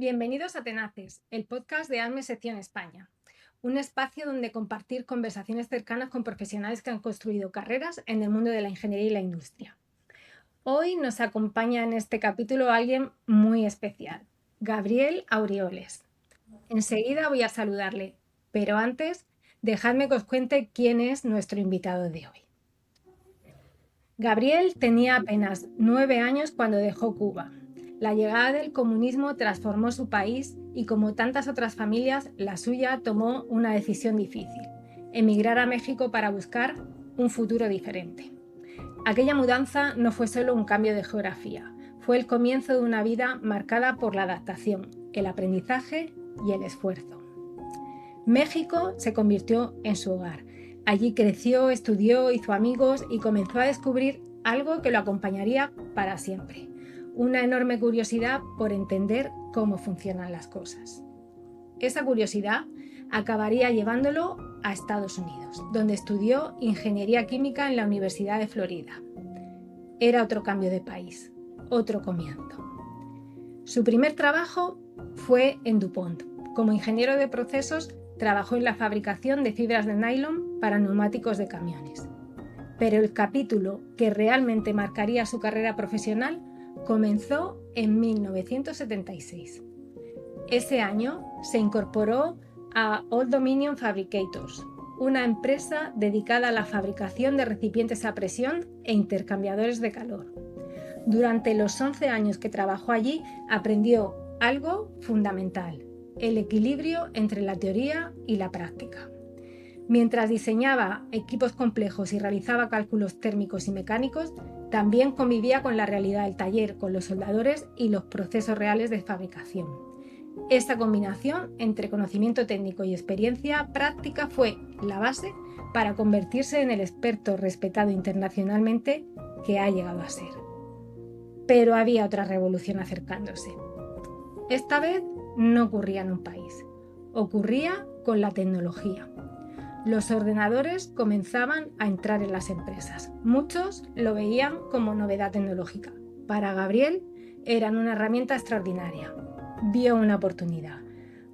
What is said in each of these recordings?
Bienvenidos a Tenaces, el podcast de ASME Sección España, un espacio donde compartir conversaciones cercanas con profesionales que han construido carreras en el mundo de la ingeniería y la industria. Hoy nos acompaña en este capítulo alguien muy especial, Gabriel Aurioles. Enseguida voy a saludarle, pero antes, dejadme que os cuente quién es nuestro invitado de hoy. Gabriel tenía apenas 9 años cuando dejó Cuba. La llegada del comunismo transformó su país y, como tantas otras familias, la suya tomó una decisión difícil: emigrar a México para buscar un futuro diferente. Aquella mudanza no fue solo un cambio de geografía, fue el comienzo de una vida marcada por la adaptación, el aprendizaje y el esfuerzo. México se convirtió en su hogar. Allí creció, estudió, hizo amigos y comenzó a descubrir algo que lo acompañaría para siempre: una enorme curiosidad por entender cómo funcionan las cosas. Esa curiosidad acabaría llevándolo a Estados Unidos, donde estudió ingeniería química en la Universidad de Florida. Era otro cambio de país, otro comienzo. Su primer trabajo fue en DuPont. Como ingeniero de procesos, trabajó en la fabricación de fibras de nylon para neumáticos de camiones. Pero el capítulo que realmente marcaría su carrera profesional comenzó en 1976. Ese año se incorporó a Old Dominion Fabricators, una empresa dedicada a la fabricación de recipientes a presión e intercambiadores de calor. Durante los 11 años que trabajó allí, aprendió algo fundamental: el equilibrio entre la teoría y la práctica. Mientras diseñaba equipos complejos y realizaba cálculos térmicos y mecánicos, también convivía con la realidad del taller, con los soldadores y los procesos reales de fabricación. Esta combinación entre conocimiento técnico y experiencia práctica fue la base para convertirse en el experto respetado internacionalmente que ha llegado a ser. Pero había otra revolución acercándose. Esta vez no ocurría en un país, ocurría con la tecnología. Los ordenadores comenzaban a entrar en las empresas. Muchos lo veían como novedad tecnológica. Para Gabriel eran una herramienta extraordinaria. Vio una oportunidad.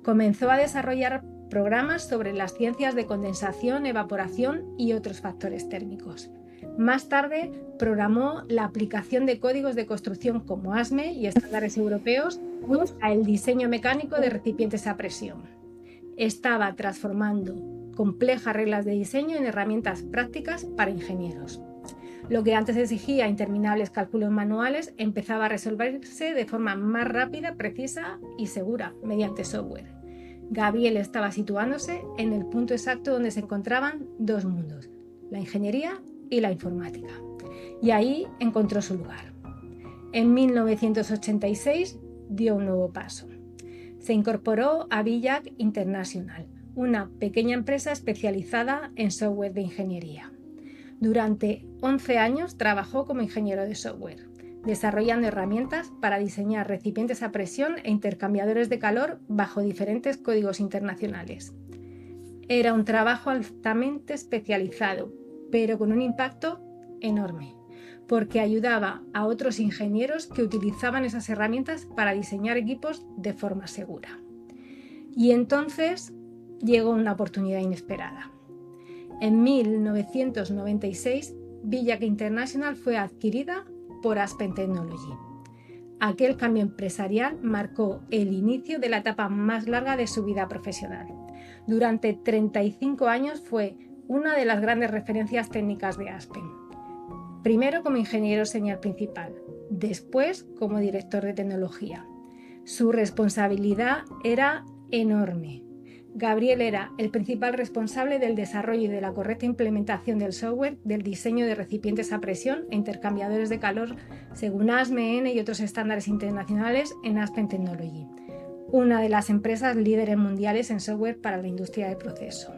Comenzó a desarrollar programas sobre las ciencias de condensación, evaporación y otros factores térmicos. Más tarde programó la aplicación de códigos de construcción como ASME y estándares europeos a el diseño mecánico de recipientes a presión. Estaba transformando complejas reglas de diseño en herramientas prácticas para ingenieros. Lo que antes exigía interminables cálculos manuales empezaba a resolverse de forma más rápida, precisa y segura mediante software. Gabriel estaba situándose en el punto exacto donde se encontraban dos mundos: la ingeniería y la informática. Y ahí encontró su lugar. En 1986 dio un nuevo paso. Se incorporó a Villac International, una pequeña empresa especializada en software de ingeniería. Durante 11 años trabajó como ingeniero de software, desarrollando herramientas para diseñar recipientes a presión e intercambiadores de calor bajo diferentes códigos internacionales. Era un trabajo altamente especializado, pero con un impacto enorme, porque ayudaba a otros ingenieros que utilizaban esas herramientas para diseñar equipos de forma segura. Y entonces llegó una oportunidad inesperada. En 1996, Villac International fue adquirida por Aspen Technology. Aquel cambio empresarial marcó el inicio de la etapa más larga de su vida profesional. Durante 35 años fue una de las grandes referencias técnicas de Aspen. Primero como ingeniero senior principal, después como director de tecnología. Su responsabilidad era enorme. Gabriel era el principal responsable del desarrollo y de la correcta implementación del software del diseño de recipientes a presión e intercambiadores de calor según ASME y otros estándares internacionales en Aspen Technology, una de las empresas líderes mundiales en software para la industria de proceso.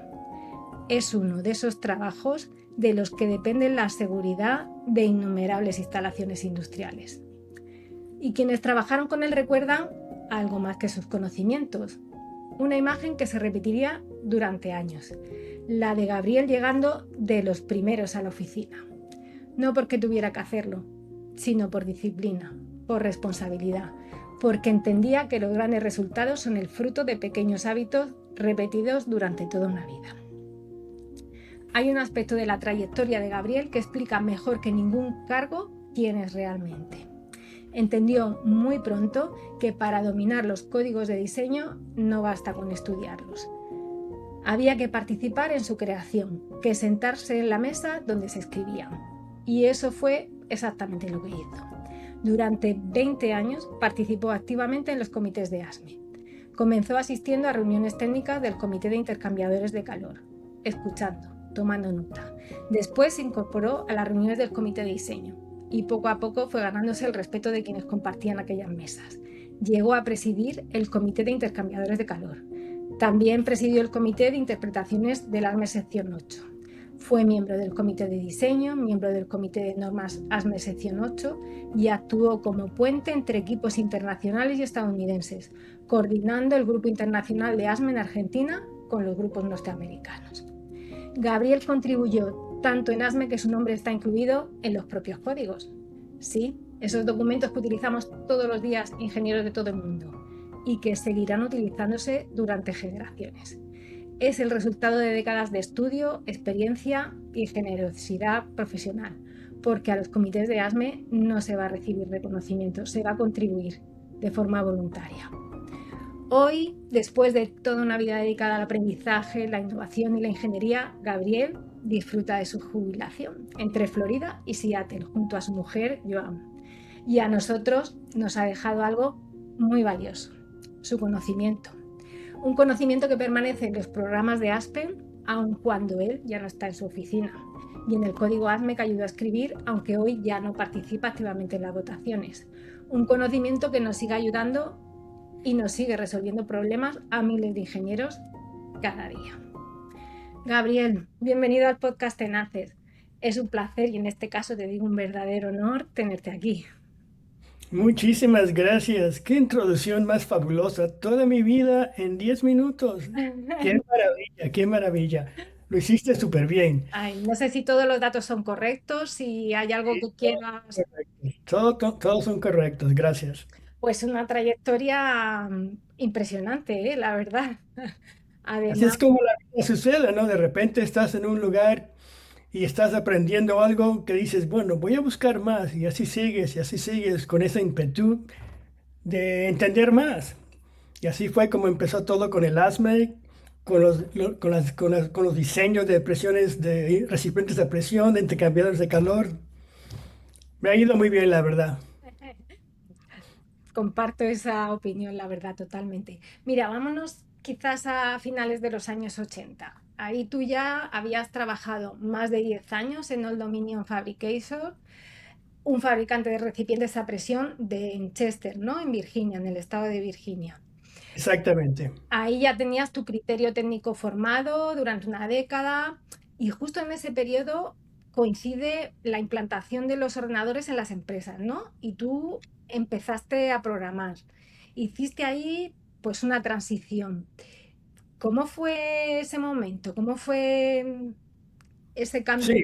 Es uno de esos trabajos de los que depende la seguridad de innumerables instalaciones industriales. Y quienes trabajaron con él recuerdan algo más que sus conocimientos: una imagen que se repetiría durante años, la de Gabriel llegando de los primeros a la oficina. No porque tuviera que hacerlo, sino por disciplina, por responsabilidad, porque entendía que los grandes resultados son el fruto de pequeños hábitos repetidos durante toda una vida. Hay un aspecto de la trayectoria de Gabriel que explica mejor que ningún cargo quién es realmente. Entendió muy pronto que para dominar los códigos de diseño no basta con estudiarlos. Había que participar en su creación, que sentarse en la mesa donde se escribían. Y eso fue exactamente lo que hizo. Durante 20 años participó activamente en los comités de ASME. Comenzó asistiendo a reuniones técnicas del Comité de Intercambiadores de Calor, escuchando, tomando nota. Después se incorporó a las reuniones del Comité de Diseño y poco a poco fue ganándose el respeto de quienes compartían aquellas mesas. Llegó a presidir el Comité de Intercambiadores de Calor. También presidió el Comité de Interpretaciones del ASME Sección 8. Fue miembro del Comité de Diseño, miembro del Comité de Normas ASME Sección 8 y actuó como puente entre equipos internacionales y estadounidenses, coordinando el Grupo Internacional de ASME en Argentina con los grupos norteamericanos. Gabriel contribuyó tanto en ASME que su nombre está incluido en los propios códigos. Sí, esos documentos que utilizamos todos los días ingenieros de todo el mundo y que seguirán utilizándose durante generaciones. Es el resultado de décadas de estudio, experiencia y generosidad profesional, porque a los comités de ASME no se va a recibir reconocimiento, se va a contribuir de forma voluntaria. Hoy, después de toda una vida dedicada al aprendizaje, la innovación y la ingeniería, Gabriel disfruta de su jubilación entre Florida y Seattle junto a su mujer Joan. Y a nosotros nos ha dejado algo muy valioso, su conocimiento. Un conocimiento que permanece en los programas de Aspen, aun cuando él ya no está en su oficina, y en el código ASME que ayudó a escribir, aunque hoy ya no participa activamente en las votaciones. Un conocimiento que nos sigue ayudando y nos sigue resolviendo problemas a miles de ingenieros cada día. Gabriel, bienvenido al podcast Tenaces. Es un placer y en este caso te digo un verdadero honor tenerte aquí. Muchísimas gracias. Qué introducción más fabulosa. Toda mi vida en 10 minutos. Qué maravilla, qué maravilla. Lo hiciste súper bien. Ay, no sé si todos los datos son correctos, si hay algo Sí, que todos quieras, correctos. Todos son correctos. Gracias. pues una trayectoria impresionante, la verdad. Así Además, es como la vida sucede, ¿no? De repente estás en un lugar y estás aprendiendo algo que dices, bueno, voy a buscar más. Y así sigues con ese ímpetu de entender más. Y así fue como empezó todo con el ASME, con los diseños de presiones de recipientes de presión, de intercambiadores de calor. Me ha ido muy bien, la verdad. comparto esa opinión, la verdad, totalmente. Mira, vámonos quizás a finales de los años 80. Ahí tú ya habías trabajado más de 10 años en Old Dominion Fabrication, un fabricante de recipientes a presión en Chester, ¿no? En Virginia, en el estado de Virginia. Exactamente. Ahí ya tenías tu criterio técnico formado durante una década y justo en ese periodo coincide la implantación de los ordenadores en las empresas, ¿no? Y tú empezaste a programar. Hiciste ahí pues una transición. ¿Cómo fue ese momento? ¿Cómo fue ese cambio? Sí,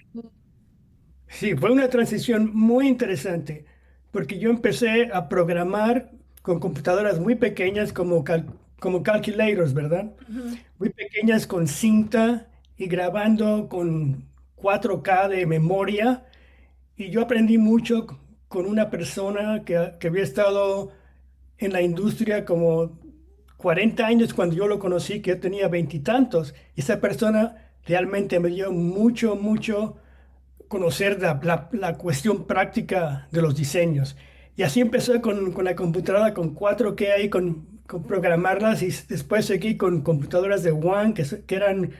sí, fue una transición muy interesante, porque yo empecé a programar con computadoras muy pequeñas como calculators, ¿verdad? Ujú. Muy pequeñas con cinta y grabando con 4K de memoria. Y yo aprendí mucho con una persona que había estado en la industria como 40 años cuando yo lo conocí, que yo tenía veintitantos. Y esa persona realmente me dio mucho conocer la cuestión práctica de los diseños. Y así empecé con la computadora con 4K y con programarlas y después seguí con computadoras de WAN que eran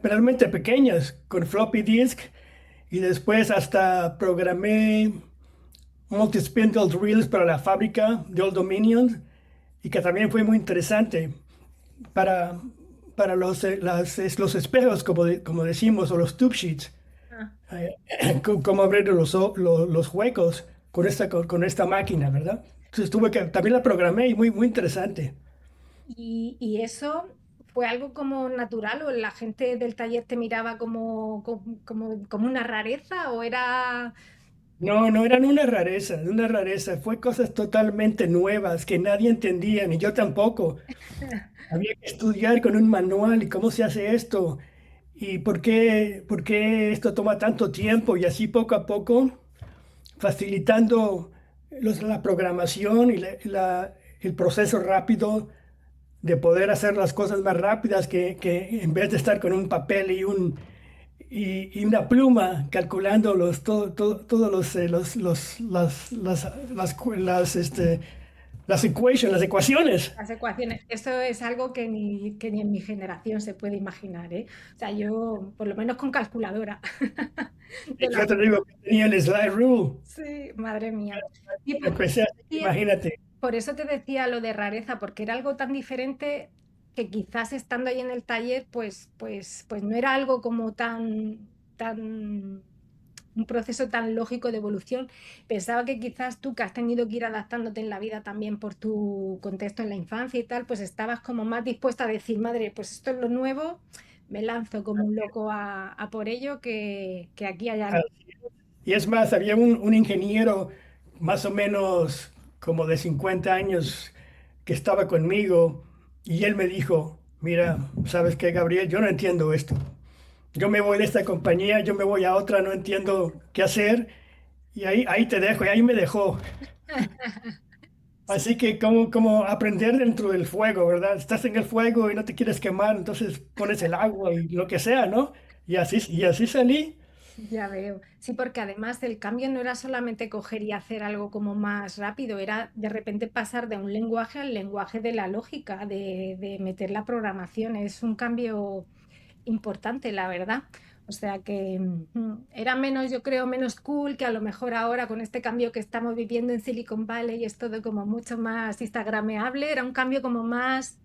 realmente pequeñas, con floppy disk. Y después hasta programé multi-spindle drills para la fábrica de Old Dominion y que también fue muy interesante para, para los espejos, como decimos, o los tube sheets, Ah, cómo abrir los huecos con esta máquina, ¿verdad? Entonces también la programé y muy interesante. y eso fue algo como natural o la gente del taller te miraba como una rareza o era... No, no eran una rareza. Fue cosas totalmente nuevas que nadie entendía, ni yo tampoco. Había que estudiar con un manual y cómo se hace esto y por qué esto toma tanto tiempo y así poco a poco, facilitando la programación y el proceso rápido de poder hacer las cosas más rápidas que en vez de estar con un papel y una pluma calculando todos las ecuaciones. Las ecuaciones, eso es algo que ni en mi generación se puede imaginar, ¿eh? O sea, yo, por lo menos con calculadora. De Y yo la... te digo que tenía el slide rule. Sí, madre mía. Y Cuando empecé así, y imagínate. por eso te decía lo de rareza, porque era algo tan diferente que quizás estando ahí en el taller, pues no era algo como tan, un proceso tan lógico de evolución. Pensaba que quizás tú, que has tenido que ir adaptándote en la vida también por tu contexto en la infancia y tal, pues estabas como más dispuesta a decir, madre, pues esto es lo nuevo, me lanzo como un loco a por ello, que aquí hay algo. Y es más, había un ingeniero más o menos como de 50 años que estaba conmigo y él me dijo, mira, ¿sabes qué, Gabriel? Yo no entiendo esto. Yo me voy de esta compañía, yo me voy a otra, no entiendo qué hacer y ahí te dejo y ahí me dejó. Sí, Así que como aprender dentro del fuego, ¿verdad? Estás en el fuego y no te quieres quemar, entonces pones el agua y lo que sea, ¿no? Y así salí. ya veo. Sí, porque además el cambio no era solamente coger y hacer algo como más rápido, era de repente pasar de un lenguaje al lenguaje de la lógica, de meter la programación. Es un cambio importante, la verdad. O sea que era menos, yo creo, menos cool que a lo mejor ahora con este cambio que estamos viviendo en Silicon Valley es todo como mucho más instagrameable. Era un cambio como más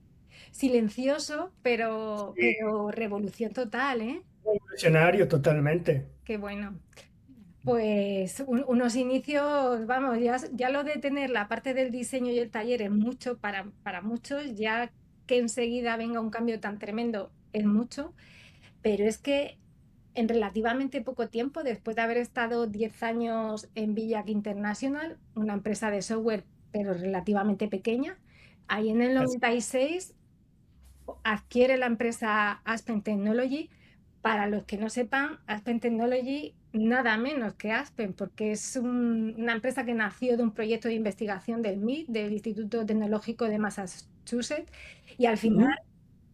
silencioso, pero revolución total, ¿eh? Revolucionario totalmente. Qué bueno. Pues unos inicios, vamos, ya lo de tener la parte del diseño y el taller es mucho para muchos, ya que enseguida venga un cambio tan tremendo es mucho, pero es que en relativamente poco tiempo, después de haber estado 10 años en Villac International, una empresa de software pero relativamente pequeña, ahí en el Así 96 adquiere la empresa Aspen Technology. Para los que no sepan, Aspen Technology nada menos que Aspen, porque es una empresa que nació de un proyecto de investigación del MIT, del Instituto Tecnológico de Massachusetts, y al final ujú.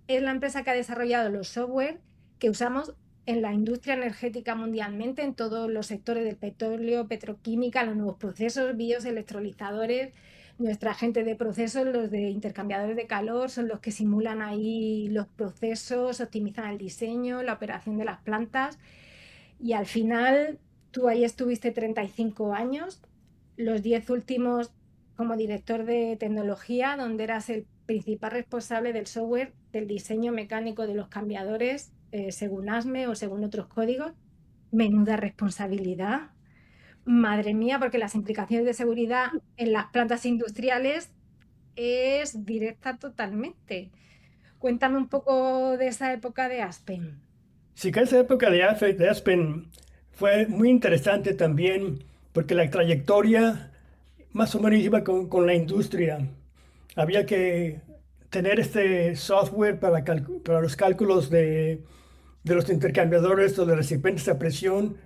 es la empresa que ha desarrollado los software que usamos en la industria energética mundialmente, en todos los sectores del petróleo, petroquímica, los nuevos procesos, bios, electrolizadores. Nuestra gente de procesos, los de intercambiadores de calor, son los que simulan ahí los procesos, optimizan el diseño, la operación de las plantas. Y al final, tú ahí estuviste 35 años, los 10 últimos como director de tecnología, donde eras el principal responsable del software, del diseño mecánico de los cambiadores, según ASME o según otros códigos. Menuda responsabilidad. Madre mía, porque las implicaciones de seguridad en las plantas industriales es directa totalmente. Cuéntame un poco de esa época de Aspen. Sí que esa época de Aspen fue muy interesante también porque la trayectoria más o menos iba con la industria. Había que tener este software para los cálculos de los intercambiadores o de recipientes a presión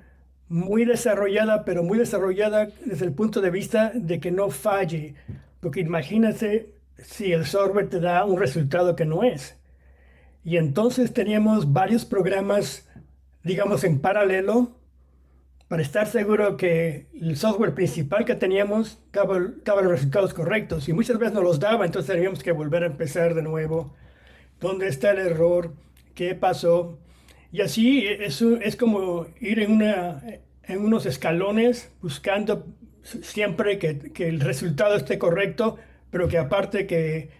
muy desarrollada, pero muy desarrollada desde el punto de vista de que no falle. Porque imagínate si el software te da un resultado que no es. Y entonces teníamos varios programas, digamos, en paralelo para estar seguro que el software principal que teníamos daba los resultados correctos. Y muchas veces no los daba, entonces teníamos que volver a empezar de nuevo. ¿Dónde está el error? ¿Qué pasó? Y así es como ir en unos escalones buscando siempre que el resultado esté correcto, pero que aparte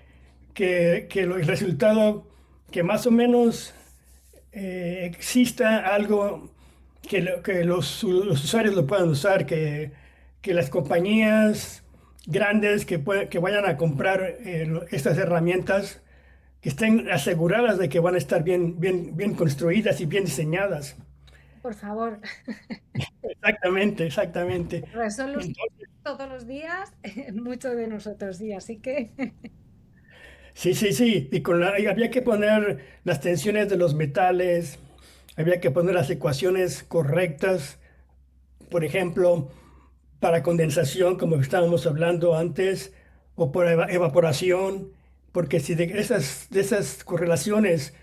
el resultado que más o menos exista algo que los usuarios lo puedan usar, que las compañías grandes que vayan a comprar estas herramientas que estén aseguradas de que van a estar bien construidas y bien diseñadas. Por favor, Exactamente, exactamente. resolución Entonces, todos los días, muchos de nosotros, sí, así que sí, sí, sí. Y había que poner las tensiones de los metales, había que poner las ecuaciones correctas, por ejemplo, para condensación, como estábamos hablando antes, o por evaporación, porque si de esas correlaciones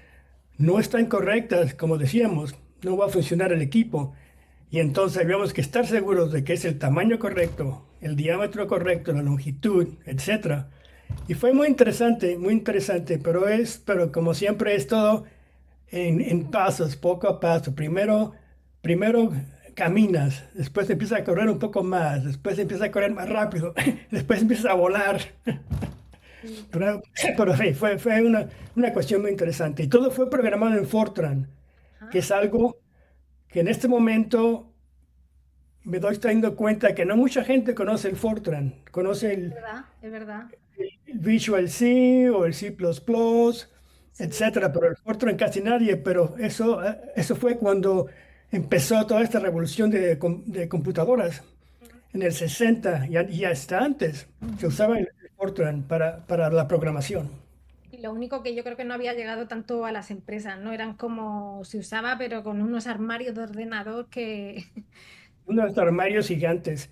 no están correctas, como decíamos, no va a funcionar el equipo. Y entonces habíamos que estar seguros de que es el tamaño correcto, el diámetro correcto, la longitud, etcétera. Y fue muy interesante, pero como siempre es todo en pasos, poco a paso. Primero caminas, después empiezas a correr un poco más, después empiezas a correr más rápido, después empiezas a volar. sí. Pero sí, fue una cuestión muy interesante. Y todo fue programado en Fortran, que Ajá, es algo que en este momento me doy dando cuenta que no mucha gente conoce el Fortran, conoce es verdad, es verdad. el Visual C o el C++, Sí, etcétera, pero el Fortran casi nadie, pero eso fue cuando empezó toda esta revolución de computadoras en el 60 y hasta antes se ujú. usaba el Fortran para la programación. Y lo único que yo creo que no había llegado tanto a las empresas, ¿no? Eran como se usaba, pero con unos armarios de ordenador que... Unos armarios gigantes.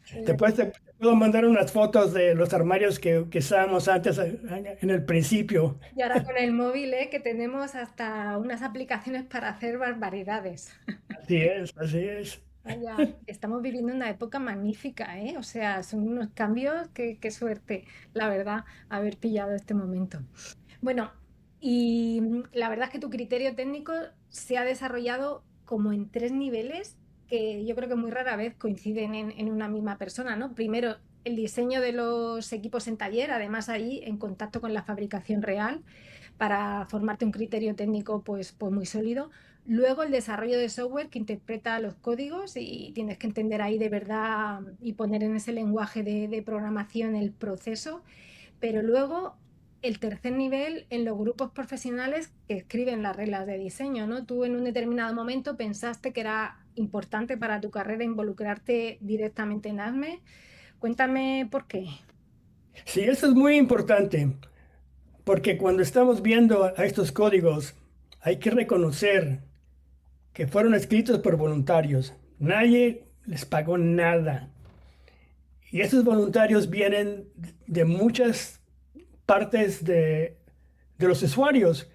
Sí, Después te puedo mandar unas fotos de los armarios que usábamos antes en el principio. y ahora con el móvil, ¿eh? Que tenemos hasta unas aplicaciones para hacer barbaridades. Así es, así es. Vaya, estamos viviendo una época magnífica, ¿eh? O sea, son unos cambios, qué suerte, la verdad, haber pillado este momento. Bueno, y la verdad es que tu criterio técnico se ha desarrollado como en tres niveles que yo creo que muy rara vez coinciden en una misma persona, ¿no? Primero, el diseño de los equipos en taller, además ahí en contacto con la fabricación real para formarte un criterio técnico pues muy sólido. Luego el desarrollo de software que interpreta los códigos y tienes que entender ahí de verdad y poner en ese lenguaje de programación el proceso. Pero luego el tercer nivel en los grupos profesionales que escriben las reglas de diseño, ¿no? Tú en un determinado momento pensaste que era importante para tu carrera involucrarte directamente en ASME. Cuéntame por qué. Sí, eso es muy importante, porque cuando estamos viendo a estos códigos, hay que reconocer que fueron escritos por voluntarios. Nadie les pagó nada. Y esos voluntarios vienen de muchas partes de los usuarios.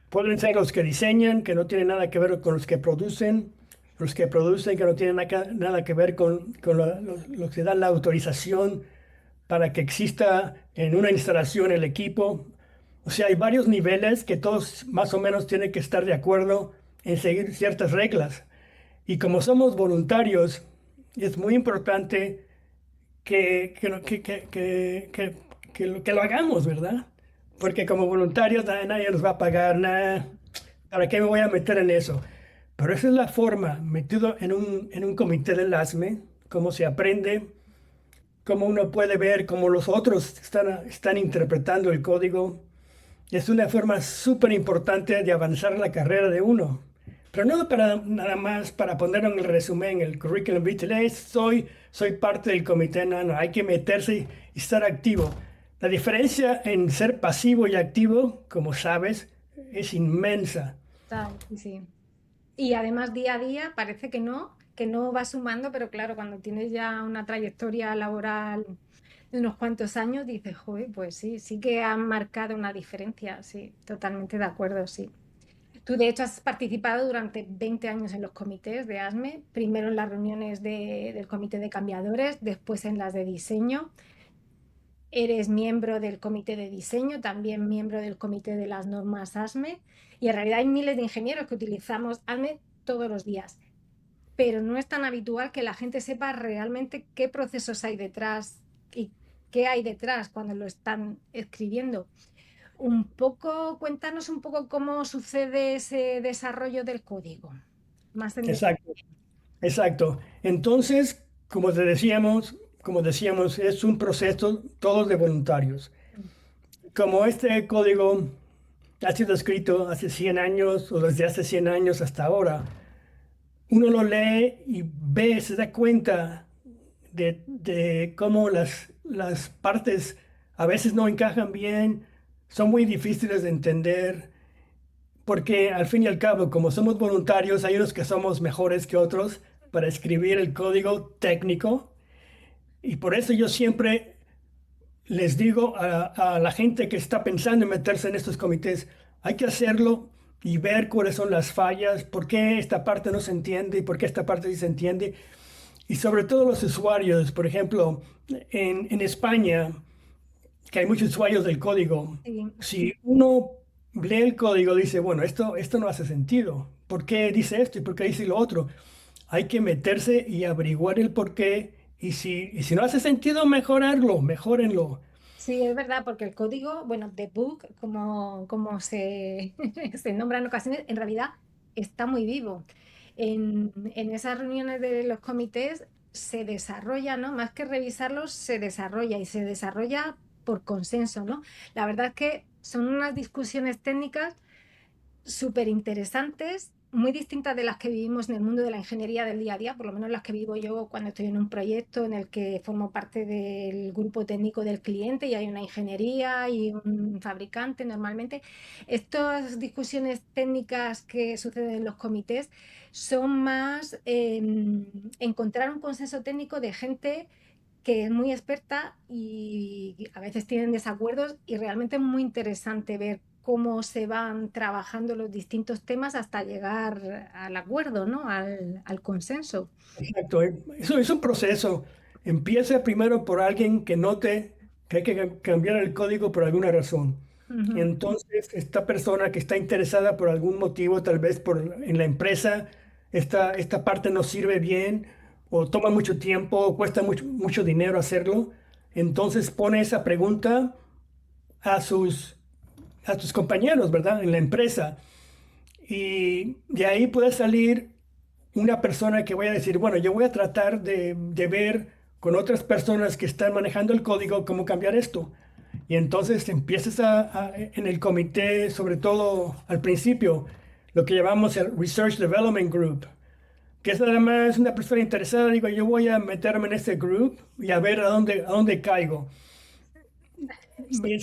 Pueden ser los que diseñan, que no tienen nada que ver con los que producen, que no tienen nada que ver con los que dan la autorización para que exista en una instalación el equipo. O sea, hay varios niveles que todos más o menos tienen que estar de acuerdo en seguir ciertas reglas. Y como somos voluntarios, es muy importante que lo hagamos, ¿verdad? Porque como voluntarios nadie nos va a pagar nada. ¿Para qué me voy a meter en eso? Pero esa es la forma, metido en un comité del ASME, cómo se aprende, cómo uno puede ver cómo los otros están interpretando el código. Es una forma súper importante de avanzar la carrera de uno. Pero no para nada más para poner en el resumen, en el currículum vitae, soy parte del comité, no, no, hay que meterse y estar activo. La diferencia en ser pasivo y activo, como sabes, es inmensa. Tal, sí, sí. Y además día a día parece que no va sumando, pero claro, cuando tienes ya una trayectoria laboral de unos cuantos años, dices, joder, pues sí, sí que han marcado una diferencia, sí, totalmente de acuerdo, sí. Tú de hecho has participado durante 20 años en los comités de ASME, primero en las reuniones del comité de cambiadores, después en las de diseño. Eres miembro del comité de diseño, también miembro del comité de las normas ASME, y en realidad hay miles de ingenieros que utilizamos ASME todos los días, pero no es tan habitual que la gente sepa realmente qué procesos hay detrás y qué hay detrás cuando lo están escribiendo. Un poco, cuéntanos un poco cómo sucede ese desarrollo del código, más en detalle. Exacto, exacto. Entonces, como decíamos, es un proceso todos de voluntarios. Como este código ha sido escrito hace 100 años o desde hace 100 años hasta ahora, uno lo lee y ve, se da cuenta de cómo las partes a veces no encajan bien, son muy difíciles de entender, porque al fin y al cabo, como somos voluntarios, hay unos que somos mejores que otros para escribir el código técnico, y por eso yo siempre les digo a la gente que está pensando en meterse en estos comités, hay que hacerlo y ver cuáles son las fallas, por qué esta parte no se entiende y por qué esta parte sí se entiende. Y sobre todo los usuarios, por ejemplo, en España, que hay muchos usuarios del código, Sí. si uno lee el código, dice, bueno, esto no hace sentido. ¿Por qué dice esto y por qué dice lo otro? Hay que meterse y averiguar el por qué. Y si no hace sentido, mejorarlo, mejórenlo. Sí, es verdad, porque el código, bueno, debug, como se, se nombra en ocasiones, en realidad está muy vivo. En esas reuniones de los comités se desarrolla, ¿no? Más que revisarlos, se desarrolla y se desarrolla por consenso, ¿no? La verdad es que son unas discusiones técnicas súper interesantes, muy distintas de las que vivimos en el mundo de la ingeniería del día a día, por lo menos las que vivo yo cuando estoy en un proyecto en el que formo parte del grupo técnico del cliente y hay una ingeniería y un fabricante normalmente. Estas discusiones técnicas que suceden en los comités son más encontrar un consenso técnico de gente que es muy experta y a veces tienen desacuerdos y realmente es muy interesante ver cómo se van trabajando los distintos temas hasta llegar al acuerdo, ¿no? Al consenso. Exacto. Eso es un proceso. Empieza primero por alguien que note que hay que cambiar el código por alguna razón. Ujú. Entonces, esta persona que está interesada por algún motivo, tal vez en la empresa, esta parte no sirve bien, o toma mucho tiempo, o cuesta mucho dinero hacerlo, entonces pone esa pregunta a sus compañeros, ¿verdad? En la empresa. Y de ahí puede salir una persona que vaya a decir, bueno, yo voy a tratar de ver con otras personas que están manejando el código cómo cambiar esto. Y entonces empiezas en el comité, sobre todo al principio, lo que llamamos el Research Development Group, que es nada más una persona interesada, digo, yo voy a meterme en este group y a ver a dónde caigo.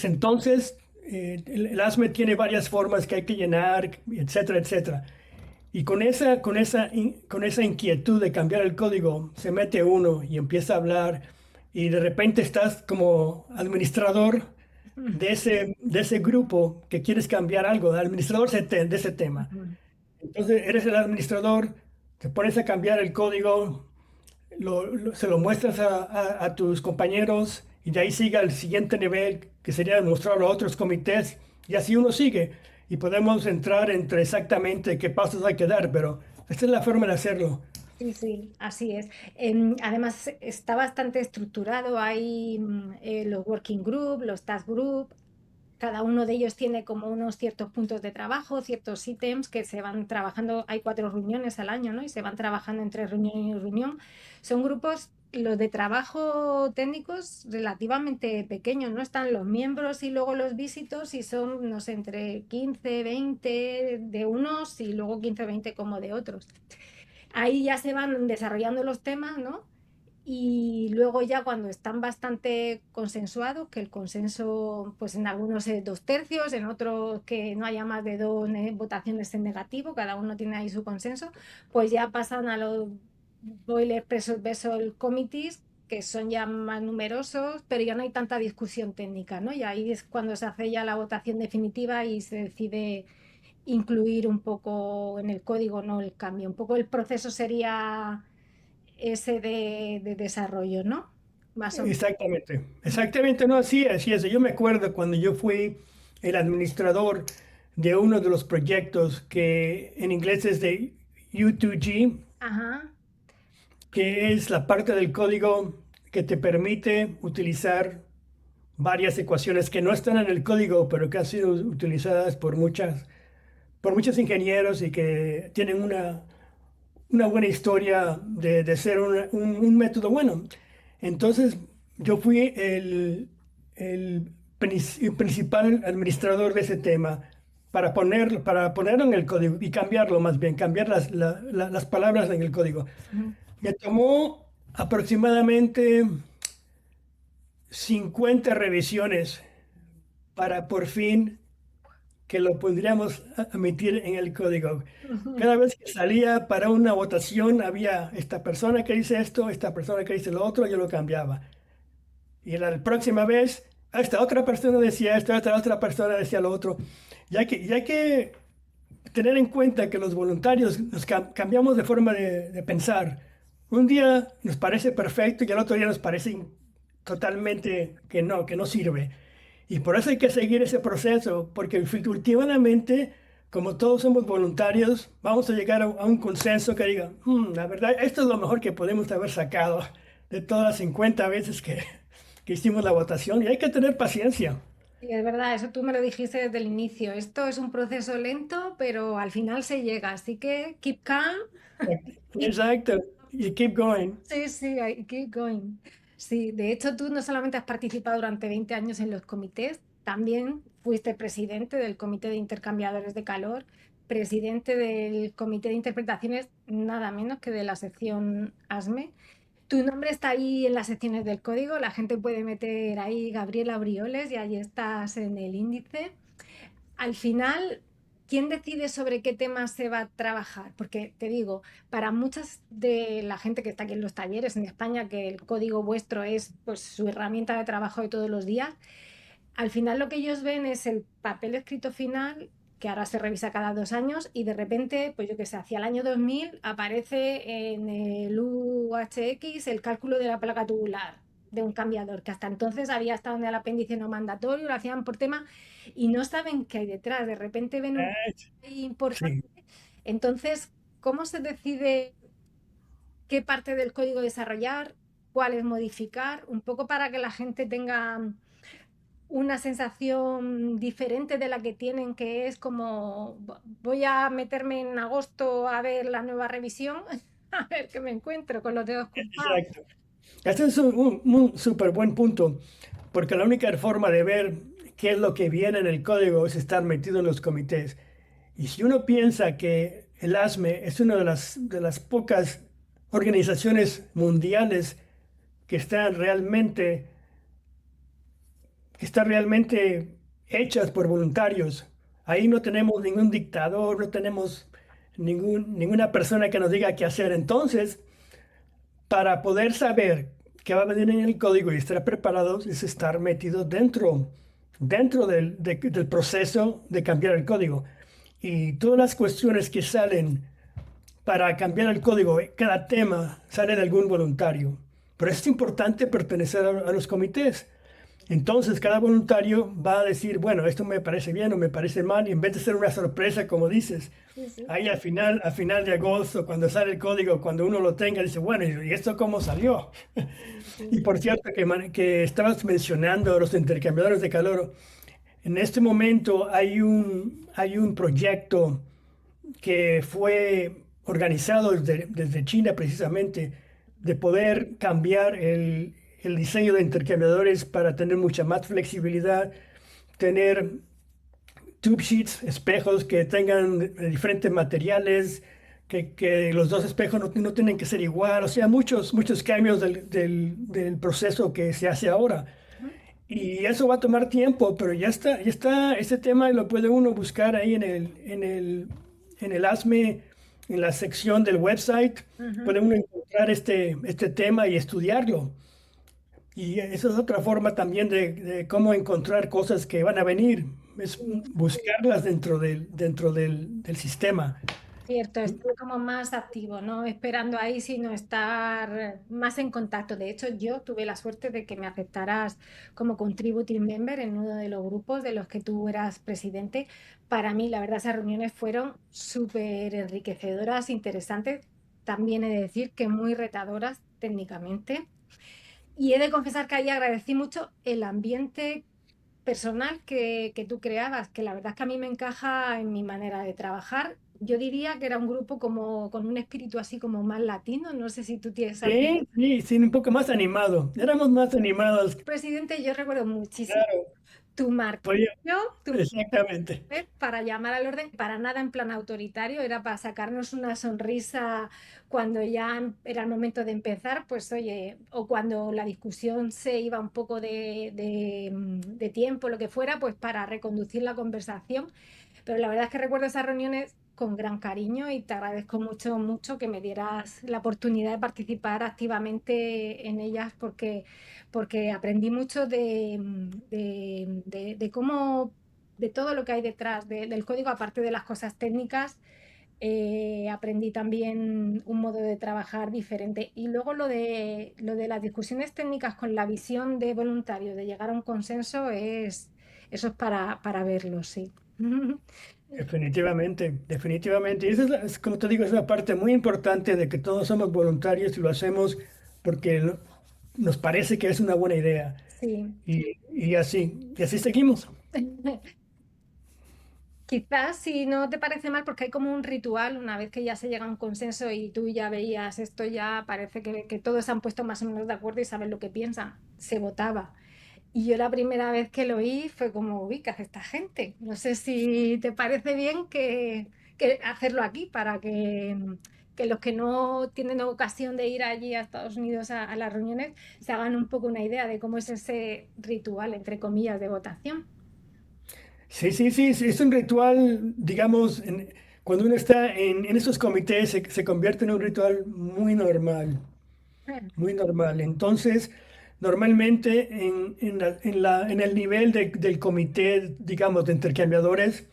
Entonces, el ASME tiene varias formas que hay que llenar, etcétera, etcétera. Y con esa inquietud de cambiar el código, se mete uno y empieza a hablar y de repente estás como administrador de ese grupo que quieres cambiar algo, administrador de ese tema. Ujú. Entonces eres el administrador, te pones a cambiar el código, se lo muestras a tus compañeros y de ahí sigue al siguiente nivel, que sería mostrarlo a otros comités, y así uno sigue. Y podemos entrar entre exactamente qué pasos hay que dar, pero esta es la forma de hacerlo. Sí, sí, así es. Además, está bastante estructurado. Hay los working group, los task group. Cada uno de ellos tiene como unos ciertos puntos de trabajo, ciertos ítems que se van trabajando. Hay 4 reuniones al año, ¿no? Y se van trabajando entre reunión y reunión. Son grupos, los de trabajo técnicos, relativamente pequeños, ¿no? Están los miembros y luego los visitos y son, no sé, entre 15, 20 de unos y luego 15, 20 como de otros. Ahí ya se van desarrollando los temas, ¿no? Y luego ya cuando están bastante consensuados, que el consenso, pues en algunos es 2/3, en otros que no haya más de dos votaciones en negativo, cada uno tiene ahí su consenso, pues ya pasan a los Boiler Pressure Vessel Committees, que son ya más numerosos, pero ya no hay tanta discusión técnica, ¿no? Y ahí es cuando se hace ya la votación definitiva y se decide incluir un poco en el código, no el cambio. Un poco el proceso sería ese de desarrollo, ¿no? Más o menos. Exactamente, exactamente, no, así es. Yo me acuerdo cuando yo fui el administrador de uno de los proyectos que en inglés es de U2G, Ajá. que es la parte del código que te permite utilizar varias ecuaciones que no están en el código, pero que han sido utilizadas por muchos ingenieros y que tienen una buena historia de ser un método bueno. Entonces, yo fui el principal administrador de ese tema. para ponerlo en el código y cambiarlo más bien, cambiar las palabras en el código. Ujú. Me tomó aproximadamente 50 revisiones para por fin que lo podríamos admitir en el código. Cada vez que salía para una votación había esta persona que dice esto, esta persona que dice lo otro, yo lo cambiaba. Y la próxima vez, esta otra persona decía esto, esta otra persona decía lo otro. Ya que tener en cuenta que los voluntarios nos cambiamos de forma de pensar. Un día nos parece perfecto y al otro día nos parece totalmente que no sirve. Y por eso hay que seguir ese proceso, porque últimamente, como todos somos voluntarios, vamos a llegar a un consenso que diga, la verdad, esto es lo mejor que podemos haber sacado de todas las 50 veces que hicimos la votación y hay que tener paciencia. Y es verdad, eso tú me lo dijiste desde el inicio. Esto es un proceso lento, pero al final se llega. Así que keep calm y Exacto. Y keep going. sí, sí, keep going. Sí, de hecho tú no solamente has participado durante 20 años en los comités, también fuiste presidente del Comité de Intercambiadores de Calor, presidente del Comité de Interpretaciones, nada menos que de la sección ASME. Tu nombre está ahí en las secciones del código, la gente puede meter ahí Gabriela Brioles y ahí estás en el índice. Al final, ¿quién decide sobre qué temas se va a trabajar? Porque te digo, para muchas de la gente que está aquí en los talleres en España, que el código vuestro es pues su herramienta de trabajo de todos los días, al final lo que ellos ven es el papel escrito final, que ahora se revisa cada 2 años, y de repente, pues yo qué sé, hacia el año 2000 aparece en el UHX el cálculo de la placa tubular de un cambiador, que hasta entonces había estado en el apéndice no mandatorio, lo hacían por tema, y no saben qué hay detrás. De repente ven un Eh, importante. Sí, Entonces, ¿cómo se decide qué parte del código desarrollar, cuáles modificar? Un poco para que la gente tenga una sensación diferente de la que tienen, que es como voy a meterme en agosto a ver la nueva revisión, a ver qué me encuentro con los dedos cruzados. exacto. Este es un súper buen punto, porque la única forma de ver qué es lo que viene en el código es estar metido en los comités. Y si uno piensa que el ASME es una de las pocas organizaciones mundiales que están realmente, que están realmente hechas por voluntarios, ahí no tenemos ningún dictador, no tenemos ninguna persona que nos diga qué hacer. Entonces, para poder saber qué va a venir en el código y estar preparados es estar metidos dentro del proceso de cambiar el código. Y todas las cuestiones que salen para cambiar el código, cada tema sale de algún voluntario. Pero es importante pertenecer a los comités. Entonces, cada voluntario va a decir, bueno, esto me parece bien o me parece mal, y en vez de ser una sorpresa, como dices, Sí, sí, ahí al final de agosto, cuando sale el código, cuando uno lo tenga, dice, bueno, ¿y esto cómo salió? sí, Y por cierto, que estabas mencionando los intercambiadores de calor, en este momento hay un proyecto que fue organizado desde China precisamente, de poder cambiar el diseño de intercambiadores para tener mucha más flexibilidad, tener tube sheets, espejos que tengan diferentes materiales, que los dos espejos no tienen que ser igual, o sea, muchos cambios del proceso que se hace ahora. ujú, Y eso va a tomar tiempo, pero ya está, ese tema lo puede uno buscar ahí en el ASME, en la sección del website, ujú. puede uno encontrar este tema y estudiarlo. Y esa es otra forma también de cómo encontrar cosas que van a venir, es Sí, buscarlas dentro del sistema. cierto, estoy como más activo, no esperando ahí, sino estar más en contacto. De hecho, yo tuve la suerte de que me aceptaras como contributing member en uno de los grupos de los que tú eras presidente. Para mí, la verdad, esas reuniones fueron súper enriquecedoras, interesantes. También he de decir que muy retadoras técnicamente. Y he de confesar que ahí agradecí mucho el ambiente personal que tú creabas, que la verdad es que a mí me encaja en mi manera de trabajar. Yo diría que era un grupo como con un espíritu así como más latino. No sé si tú tienes algún Sí, sí, sí, un poco más animado. Éramos más animados, presidente, yo recuerdo muchísimo claro. tu Oye, martillo, tu exactamente. para llamar al orden, para nada en plan autoritario, era para sacarnos una sonrisa cuando ya era el momento de empezar, pues oye, o cuando la discusión se iba un poco de tiempo, lo que fuera, pues para reconducir la conversación. Pero la verdad es que recuerdo esas reuniones con gran cariño y te agradezco mucho, mucho que me dieras la oportunidad de participar activamente en ellas porque aprendí mucho de cómo, de todo lo que hay detrás del código, aparte de las cosas técnicas. Aprendí también un modo de trabajar diferente. Y luego lo de las discusiones técnicas con la visión de voluntario, de llegar a un consenso, eso es para verlo, sí. Definitivamente, definitivamente. Y eso como te digo, es una parte muy importante de que todos somos voluntarios y lo hacemos porque nos parece que es una buena idea. Sí. Y así seguimos. Quizás si no te parece mal, porque hay como un ritual, una vez que ya se llega a un consenso y tú ya veías esto, ya parece que todos se han puesto más o menos de acuerdo y saben lo que piensan. Se votaba. Y yo la primera vez que lo oí fue como, uy, ¿qué hace esta gente? No sé si te parece bien que hacerlo aquí para que los que no tienen ocasión de ir allí a Estados Unidos a las reuniones se hagan un poco una idea de cómo es ese ritual, entre comillas, de votación. Sí, sí, sí, sí, es un ritual, digamos, cuando uno está en esos comités se convierte en un ritual muy normal, muy normal. Entonces, normalmente en el nivel del comité, digamos, de intercambiadores,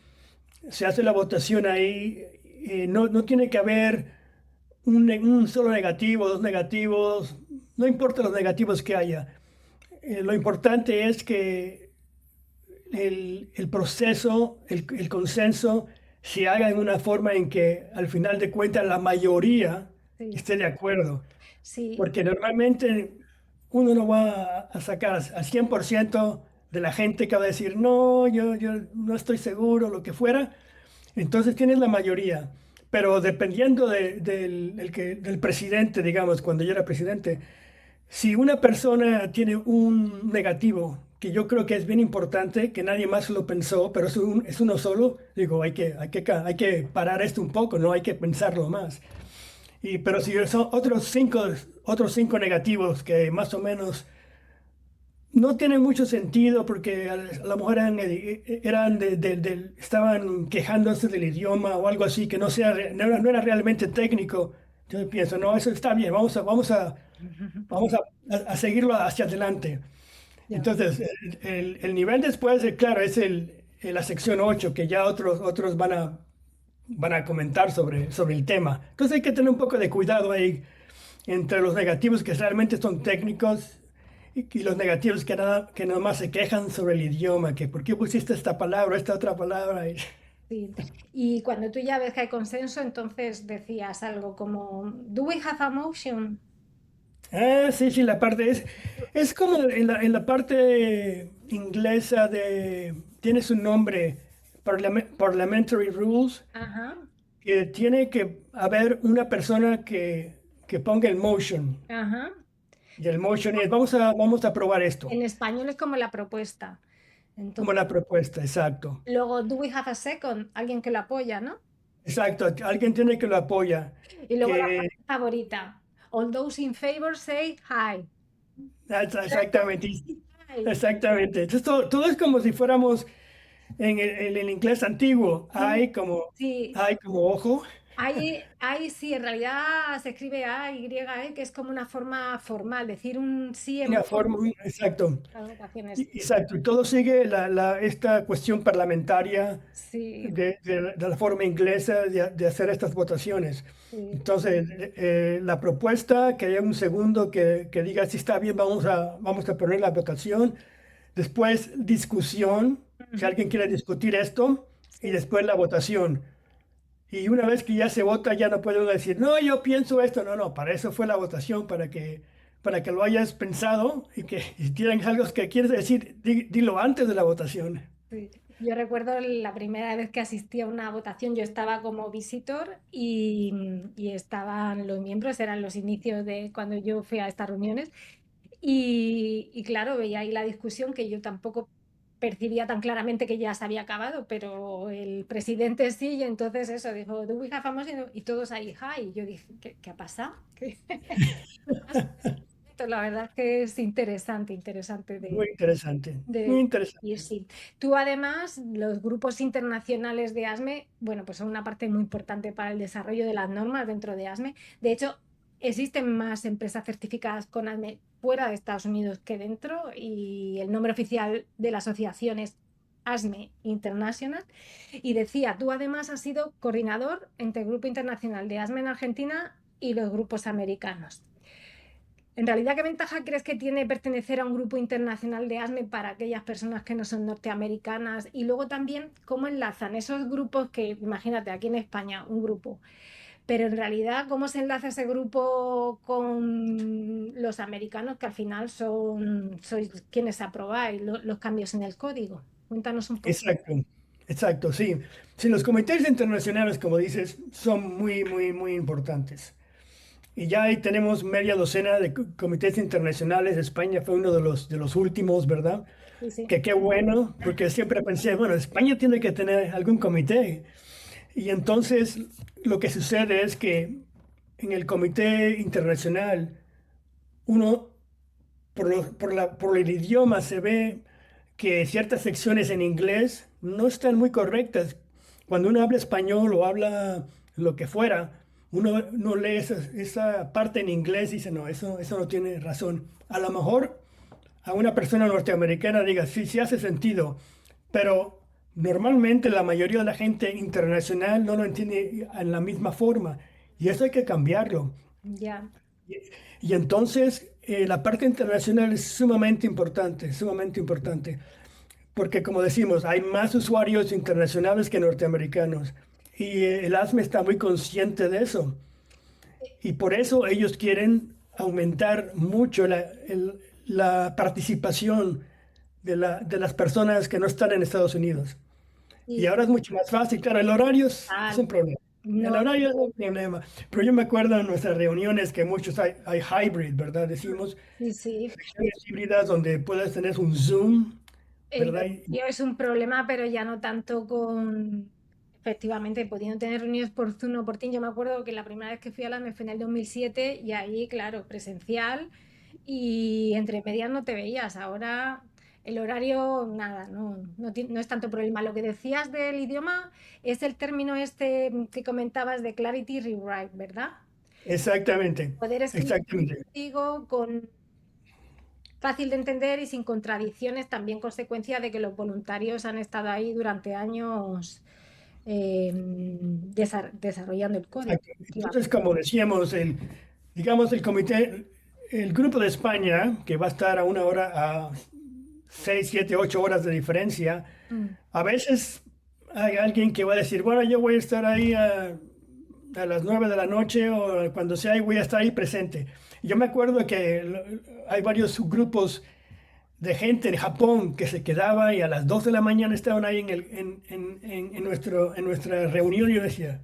se hace la votación ahí. No tiene que haber un solo negativo, dos negativos, no importa los negativos que haya. Lo importante es que el proceso, el consenso, se haga en una forma en que al final de cuentas la mayoría Sí, esté de acuerdo. sí, Porque normalmente uno no va a sacar al 100% de la gente que va a decir, no, yo no estoy seguro, lo que fuera. Entonces tienes la mayoría. Pero dependiendo del presidente, digamos, cuando yo era presidente, si una persona tiene un negativo, que yo creo que es bien importante, que nadie más lo pensó, pero es uno solo, digo, hay que parar esto un poco, no hay que pensarlo más. Pero si son otros cinco negativos que más o menos no tienen mucho sentido porque a lo mejor eran estaban quejándose del idioma o algo así que no era realmente técnico, yo pienso, no, eso está bien, vamos a seguirlo hacia adelante. ya. Entonces, el nivel después, claro, es la sección 8 que ya otros van a comentar sobre el tema. Entonces hay que tener un poco de cuidado ahí entre los negativos que realmente son técnicos y los negativos que nada más se quejan sobre el idioma, que por qué pusiste esta palabra, esta otra palabra. Sí. Y cuando tú ya ves que hay consenso, entonces decías algo como, ¿Do we have a motion? Sí, sí, es como en la parte inglesa tienes un nombre, Parliamentary Rules, Ajá, que tiene que haber una persona que ponga el motion. ajá. Y el motion es, vamos a probar esto, En español es como la propuesta. como Entonces, la propuesta, exacto. luego, ¿Do we have a second? Alguien que lo apoya, ¿no? Exacto, alguien tiene que lo apoya. Y luego la Que, frase favorita. All those in favor say hi. exactamente, Hi. exactamente. Entonces todo es como si fuéramos en el inglés antiguo. Sí, sí. Hay como ojo, Hay, sí, en realidad se escribe A-Y-E, que es como una forma formal, decir un sí en una voz forma, exacto. en las votaciones. Exacto, y todo sigue esta cuestión parlamentaria Sí, de la forma inglesa de hacer estas votaciones. sí. Entonces, la propuesta, que haya un segundo que diga si está bien, vamos a poner la votación. Después, discusión, si Ujú, alguien quiere discutir esto, y sí, después la votación. Y una vez que ya se vota, ya no puede uno decir, no, yo pienso esto. No, no, para eso fue la votación, para que lo hayas pensado y que si tienes algo que quieres decir, dilo antes de la votación. sí. Yo recuerdo la primera vez que asistí a una votación, yo estaba como visitor y estaban los miembros, eran los inicios de cuando yo fui a estas reuniones. Y claro, veía ahí la discusión que yo tampoco. percibía tan claramente que ya se había acabado, pero el presidente sí, y entonces eso, dijo, "Do we have a motion?", y todos ahí, hi, y yo dije, ¿qué ha pasado? La verdad es que es interesante, interesante Muy interesante, muy de y interesante. sí. Tú además, los grupos internacionales de ASME, bueno, pues son una parte muy importante para el desarrollo de las normas dentro de ASME. De hecho, existen más empresas certificadas con ASME fuera de Estados Unidos que dentro, y el nombre oficial de la asociación es ASME International. Y decía, tú además has sido coordinador entre el Grupo Internacional de ASME en Argentina y los grupos americanos. En realidad, ¿qué ventaja crees que tiene pertenecer a un grupo internacional de ASME para aquellas personas que no son norteamericanas? Y luego también, ¿cómo enlazan esos grupos que, imagínate, aquí en España, un grupo, pero en realidad, ¿cómo se enlaza ese grupo con los americanos que al final sois quienes aprobáis los cambios en el código? Cuéntanos un poco. Exacto, exacto, sí. Sí, los comités internacionales, como dices, son muy, muy, muy importantes. Y ya ahí tenemos media docena de comités internacionales. España fue uno de los últimos, ¿verdad? Sí, sí. Que qué bueno, porque siempre pensé, bueno, España tiene que tener algún comité. Y entonces lo que sucede es que en el comité internacional, uno, por el idioma, se ve que ciertas secciones en inglés no están muy correctas. Cuando uno habla español o habla lo que fuera, uno no lee esa parte en inglés y dice, no, eso no tiene razón. A lo mejor a una persona norteamericana diga, sí, sí hace sentido, pero normalmente la mayoría de la gente internacional no lo entiende en la misma forma y eso hay que cambiarlo. Ya, Y entonces la parte internacional es sumamente importante, porque como decimos, hay más usuarios internacionales que norteamericanos y el ASME está muy consciente de eso y por eso ellos quieren aumentar mucho la participación de las personas que no están en Estados Unidos. sí, Y sí. ahora es mucho más fácil, claro, el horario es Total. un problema. El No, horario es un problema. Pero yo me acuerdo en nuestras reuniones que muchos hay hybrid, ¿verdad? Decimos, sí, sí. secciones híbridas donde puedes tener un Zoom, El ¿verdad? horario es un problema, pero ya no tanto con, efectivamente, pudiendo tener reuniones por Zoom o por Teams. Yo me acuerdo que la primera vez que fui a la me fue en el 2007 y ahí, claro, presencial y entre medias no te veías. Ahora el horario, nada, no es tanto problema. Lo que decías del idioma es el término este que comentabas de Clarity Rewrite, ¿verdad? Exactamente, Poder escribir exactamente. contigo con fácil de entender y sin contradicciones, también consecuencia de que los voluntarios han estado ahí durante años desarrollando el código. Exacto. Entonces, como decíamos, digamos, el comité, el grupo de España, que va a estar a una hora, a 6, 7, 8 horas de diferencia, Mm, a veces hay alguien que va a decir, bueno, yo voy a estar ahí a las 9 de la noche o cuando sea y voy a estar ahí presente. Yo me acuerdo que hay varios grupos de gente en Japón que se quedaba y a las 2 de la mañana estaban ahí en nuestra reunión y yo decía,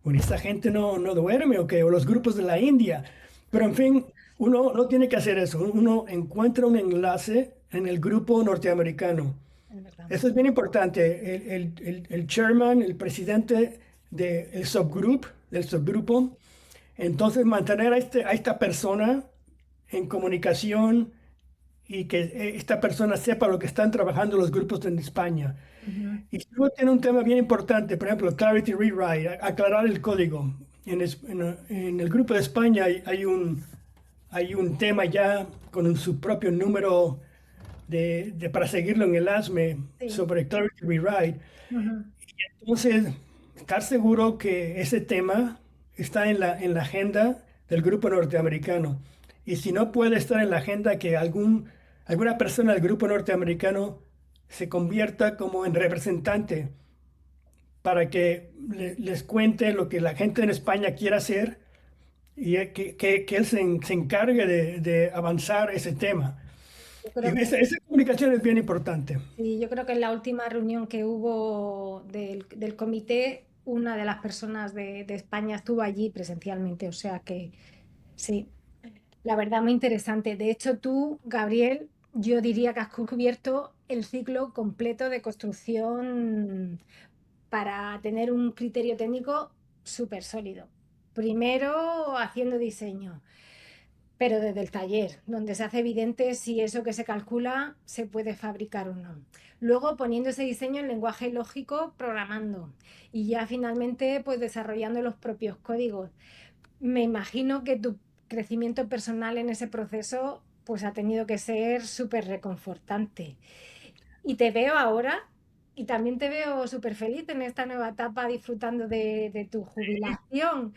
bueno, esta gente no duerme o qué, o los grupos de la India. Pero en fin, uno no tiene que hacer eso, uno encuentra un enlace en el grupo norteamericano. es verdad. Eso es bien importante. El chairman, el presidente del subgrupo, entonces mantener a esta persona en comunicación y que esta persona sepa lo que están trabajando los grupos en España. Ujú. Y luego tiene un tema bien importante, por ejemplo, Clarity Rewrite, aclarar el código. En el grupo de España hay un tema ya con su propio número para seguirlo en el ASME Sí. sobre Clarity Rewrite. Ujú. Entonces, estar seguro que ese tema está en la agenda del grupo norteamericano. Y si no puede estar en la agenda, que alguna persona del grupo norteamericano se convierta como en representante para que les cuente lo que la gente en España quiere hacer y que él se encargue de avanzar ese tema. Yo creo Y que esa comunicación es bien importante. sí, yo creo que en la última reunión que hubo del comité, una de las personas de España estuvo allí presencialmente, o sea que sí. La verdad, muy interesante. De hecho, tú, Gabriel, Yo diría que has cubierto el ciclo completo de construcción para tener un criterio técnico súper sólido. Primero haciendo diseño, pero desde el taller, donde se hace evidente si eso que se calcula se puede fabricar o no. Luego poniendo ese diseño en lenguaje lógico, programando y ya finalmente pues desarrollando los propios códigos. Me imagino que tu crecimiento personal en ese proceso pues ha tenido que ser súper reconfortante. Y te veo ahora y también te veo súper feliz en esta nueva etapa disfrutando de tu jubilación.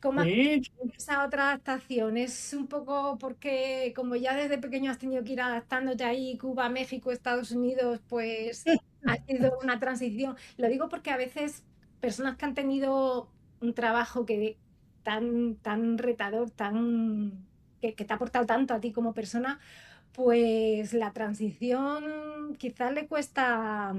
¿Cómo has Sí, esa otra adaptación? Es un poco porque como ya desde pequeño has tenido que ir adaptándote ahí, Cuba, México, Estados Unidos, pues ha sido una transición. Lo digo porque a veces personas que han tenido un trabajo tan retador, que te ha aportado tanto a ti como persona, pues la transición quizás le cuesta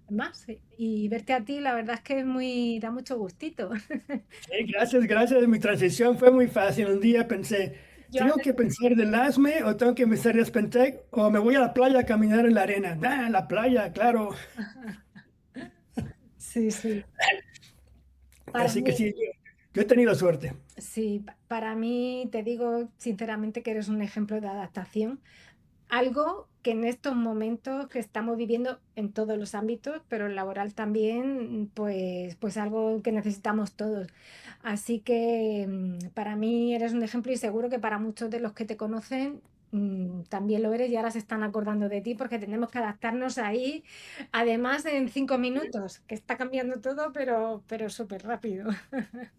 más. Y verte a ti, la verdad es que da mucho gustito. sí, gracias, gracias. Mi transición fue muy fácil. Un día pensé, Yo ¿tengo que pensar del ASME o tengo que empezar a Spentec o me voy a la playa a caminar en la arena? Ah, la playa, claro. sí, sí. Para Así que mí, sí, yo he tenido suerte. sí, para mí te digo sinceramente que eres un ejemplo de adaptación, algo que en estos momentos que estamos viviendo en todos los ámbitos, pero el laboral también, pues algo que necesitamos todos. Así que para mí eres un ejemplo y seguro que para muchos de los que te conocen también lo eres y ahora se están acordando de ti porque tenemos que adaptarnos ahí, además en 5 minutos, que está cambiando todo, pero súper rápido.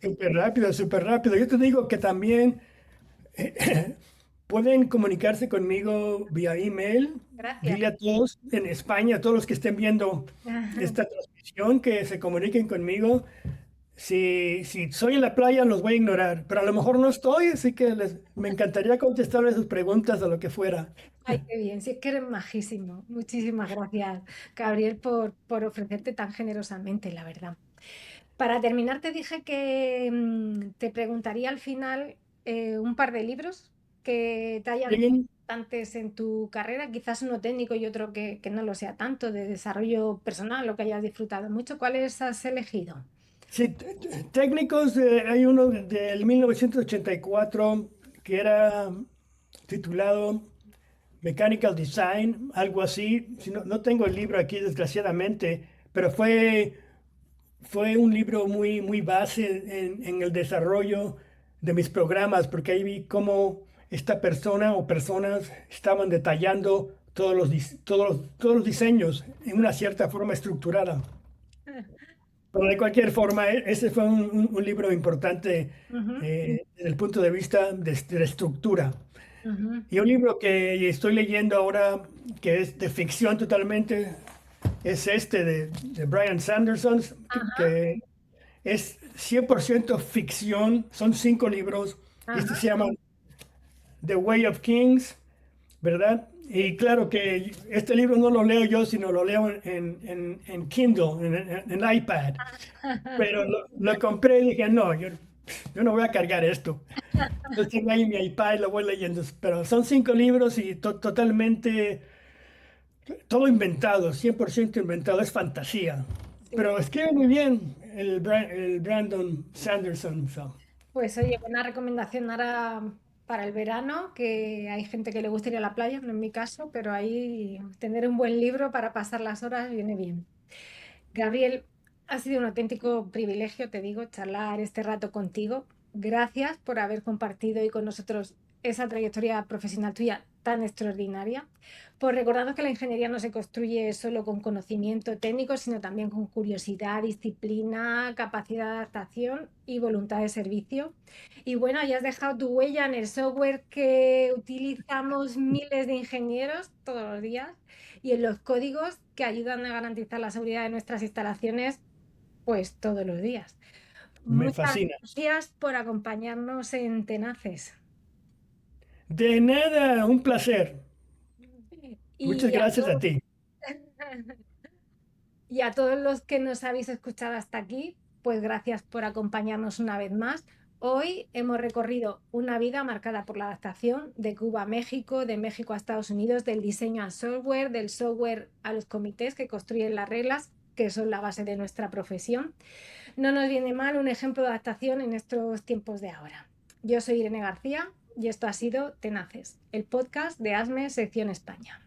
Súper rápido, súper rápido. Yo te digo que también pueden comunicarse conmigo vía email. Gracias. Dile a todos en España, a todos los que estén viendo esta transmisión, que se comuniquen conmigo. Si soy en la playa, los voy a ignorar, pero a lo mejor no estoy, así que me encantaría contestarles sus preguntas o lo que fuera. Ay, qué bien, si es que eres majísimo. Muchísimas gracias, Gabriel, por ofrecerte tan generosamente, la verdad. Para terminar, te dije que te preguntaría al final un par de libros que te hayan sido Bien. importantes en tu carrera, quizás uno técnico y otro que no lo sea tanto, de desarrollo personal, lo que hayas disfrutado mucho. ¿Cuáles has elegido? Sí, técnicos, hay uno del 1984 que era titulado Mechanical Design, algo así. Si no, no tengo el libro aquí, desgraciadamente, pero fue un libro muy, muy base en el desarrollo de mis programas, porque ahí vi cómo esta persona o personas estaban detallando todos los diseños en una cierta forma estructurada. Pero de cualquier forma, ese fue un libro importante Ujú, desde el punto de vista de la estructura. ujú. Y un libro que estoy leyendo ahora, que es de ficción totalmente, es este de Brian Sanderson, Ajá, que es 100% ficción. Son 5 libros. Este ajá. se llama The Way of Kings, ¿verdad? Y claro que este libro no lo leo yo, sino lo leo en Kindle, en iPad. Pero lo compré y dije, no, yo no voy a cargar esto. Entonces tengo ahí mi iPad y lo voy leyendo. Pero son 5 libros y totalmente, todo inventado, 100% inventado, es fantasía. Sí. Pero escribe muy bien el Brandon Sanderson. Pues oye, buena recomendación ahora para el verano, que hay gente que le gusta ir a la playa, no en mi caso, pero ahí tener un buen libro para pasar las horas viene bien. Gabriel, ha sido un auténtico privilegio, te digo, charlar este rato contigo. Gracias por haber compartido hoy con nosotros esa trayectoria profesional tuya tan extraordinaria, por recordarnos que la ingeniería no se construye solo con conocimiento técnico, sino también con curiosidad, disciplina, capacidad de adaptación y voluntad de servicio. Y bueno, ya has dejado tu huella en el software que utilizamos miles de ingenieros todos los días y en los códigos que ayudan a garantizar la seguridad de nuestras instalaciones, pues todos los días. Me Muchas fascina. gracias por acompañarnos en Tenaces. De nada, un placer. Muchas Y a gracias a todos, ti. y a todos los que nos habéis escuchado hasta aquí, pues gracias por acompañarnos una vez más. Hoy hemos recorrido una vida marcada por la adaptación de Cuba a México, de México a Estados Unidos, del diseño al software, del software a los comités que construyen las reglas, que son la base de nuestra profesión. No nos viene mal un ejemplo de adaptación en estos tiempos de ahora. Yo soy Irene García y esto ha sido Tenaces, el podcast de ASME Sección España.